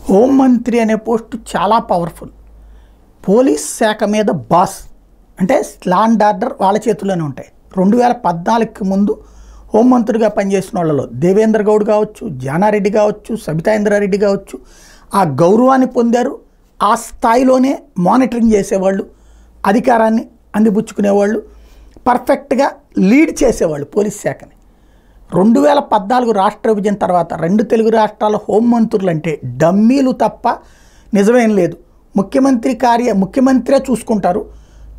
హోంమంత్రి అనే పోస్టు చాలా పవర్ఫుల్. పోలీస్ శాఖ మీద బాస్ అంటే లా అండ్ ఆర్డర్ వాళ్ళ చేతుల్లోనే ఉంటాయి. 2014కి ముందు హోంమంత్రిగా పనిచేసిన వాళ్ళలో దేవేంద్ర గౌడ్ కావచ్చు, జానారెడ్డి కావచ్చు, సబితా ఇంద్రారెడ్డి కావచ్చు, ఆ గౌరవాన్ని పొందారు. ఆ స్థాయిలోనే మానిటరింగ్ చేసేవాళ్ళు, అధికారాన్ని అందిపుచ్చుకునేవాళ్ళు, పర్ఫెక్ట్గా లీడ్ చేసేవాళ్ళు పోలీస్ శాఖని. 2014 రాష్ట్ర విభజన తర్వాత 2 తెలుగు రాష్ట్రాల హోంమంత్రులు అంటే డమ్మీలు తప్ప నిజమేం లేదు. ముఖ్యమంత్రే చూసుకుంటారు.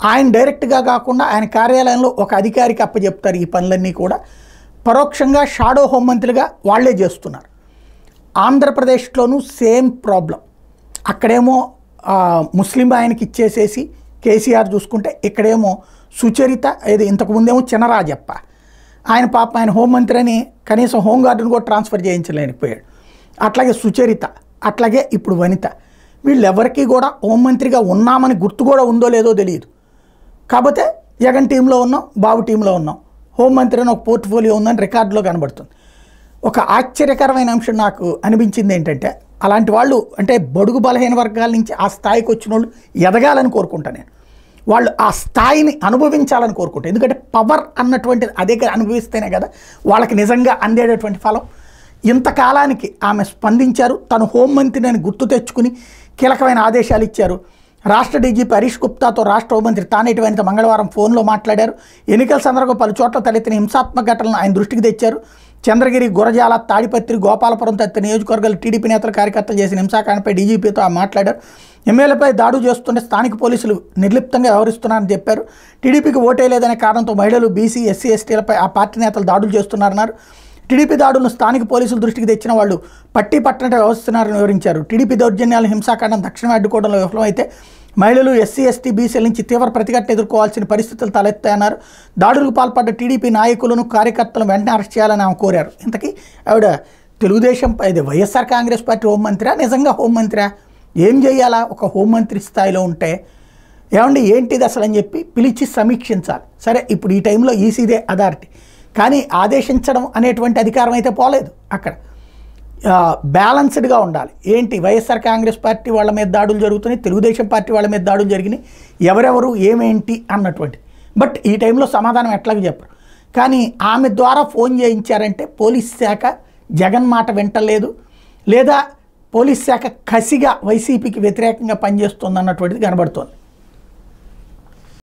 ఆయన డైరెక్ట్గా కాకుండా ఆయన కార్యాలయంలో ఒక అధికారికి అప్పచెప్తారు. ఈ పనులన్నీ కూడా పరోక్షంగా షాడో హోంమంత్రిగా వాళ్లే చేస్తున్నారు. ఆంధ్రప్రదేశ్లోనూ సేమ్ ప్రాబ్లం. అక్కడేమో ముస్లిం ఆయనకి ఇచ్చేసేసి కేసీఆర్ చూసుకుంటే, ఇక్కడేమో సుచరిత, ఇది ఇంతకుముందేమో చినరాజప్ప, ఆయన పాప ఆయన హోంమంత్రి అని కనీసం హోంగార్డును కూడా ట్రాన్స్ఫర్ చేయించలేకపోయాడు. అట్లాగే సుచరిత, అట్లాగే ఇప్పుడు వనిత, వీళ్ళెవరికి కూడా హోంమంత్రిగా ఉన్నామని గుర్తు కూడా ఉందో లేదో తెలియదు. కాకపోతే జగన్ టీంలో ఉన్నాం, బాబు టీంలో ఉన్నాం, హోంమంత్రి అని ఒక పోర్ట్ఫోలియో ఉందని రికార్డులో కనబడుతుంది. ఒక ఆశ్చర్యకరమైన అంశం నాకు అనిపించింది ఏంటంటే, అలాంటి వాళ్ళు అంటే బడుగు బలహీన వర్గాల నుంచి ఆ స్థాయికి వచ్చిన వాళ్ళు ఎదగాలని కోరుకుంటాను నేను. వాళ్ళు ఆ స్థాయిని అనుభవించాలని కోరుకుంటారు. ఎందుకంటే పవర్ అన్నటువంటిది అదే అనుభవిస్తేనే కదా వాళ్ళకి నిజంగా అందేటటువంటి ఫలం. ఇంతకాలానికి ఆమె స్పందించారు. తను హోంమంత్రిని అని గుర్తు తెచ్చుకుని కీలకమైన ఆదేశాలు ఇచ్చారు. రాష్ట్ర డీజీపీ హరీష్ గుప్తాతో రాష్ట్ర హోంమంత్రి తానేటి వనిత మంగళవారం ఫోన్లో మాట్లాడారు. ఎన్నికల సందర్భంగా పలు చోట్ల తలెత్తిన హింసాత్మక ఘటనలను ఆయన దృష్టికి తెచ్చారు. చంద్రగిరి, గురజాల, తాడిపత్రి, గోపాలపురం తదితర నియోజకవర్గాలు టీడీపీ నేతలు, కార్యకర్తలు చేసిన హింసాకాండపై డీజీపీతో మాట్లాడారు. ఎమ్మెల్యేపై దాడులు చేస్తుంటే స్థానిక పోలీసులు నిర్లిప్తంగా వ్యవహరిస్తున్నారని చెప్పారు. టీడీపీకి ఓటేయలేదనే కారణంతో మహిళలు, బీసీ, ఎస్సీ, ఎస్టీలపై ఆ పార్టీ నేతలు దాడులు చేస్తున్నారన్నారు. టీడీపీ దాడులను స్థానిక పోలీసుల దృష్టికి తెచ్చిన వాళ్ళు పట్టి పట్టనట్టు వ్యవహరిస్తున్నారని వివరించారు. టీడీపీ దౌర్జన్యాలు, హింసాకాండం తక్షణమే అడ్డుకోవడంలో విఫలమైతే మహిళలు, ఎస్సీ, ఎస్టీ, బీసీల నుంచి తీవ్ర ప్రతిఘటన ఎదుర్కోవాల్సిన పరిస్థితులు తలెత్తాయన్నారు. దాడులకు పాల్పడ్డ టీడీపీ నాయకులను, కార్యకర్తలను వెంటనే అరెస్ట్ చేయాలని ఆమె కోరారు. ఇంతకీ ఆవిడ తెలుగుదేశం ఇది వైఎస్ఆర్ కాంగ్రెస్ పార్టీ హోంమంత్రి, నిజంగా హోంమంత్రి ఏం చేయాలా? ఒక హోంమంత్రి స్థాయిలో ఉంటే ఏమండి ఏంటిది అసలు అని చెప్పి పిలిచి సమీక్షించాలి. సరే, ఇప్పుడు ఈ టైంలో ఈసీదే అథారిటీ, కానీ ఆదేశించడం అనేటువంటి అధికారం అయితే పోలేదు. అక్కడ బ్యాలన్స్డ్గా ఉండాలి. ఏంటి, వైఎస్ఆర్ కాంగ్రెస్ పార్టీ వాళ్ళ మీద దాడులు జరుగుతున్నాయి, తెలుగుదేశం పార్టీ వాళ్ళ మీద దాడులు జరిగినాయి, ఎవరెవరు ఏమేంటి అన్నటువంటి. బట్ ఈ టైంలో సమాధానం ఎట్లాగ చెప్పరు. కానీ ఆమె ద్వారా ఫోన్ చేయించారంటే పోలీస్ శాఖ జగన్ మాట వింటలేదు, లేదా పోలీస్ శాఖ కసిగా వైసీపీకి వ్యతిరేకంగా పనిచేస్తుంది అన్నటువంటిది కనబడుతోంది.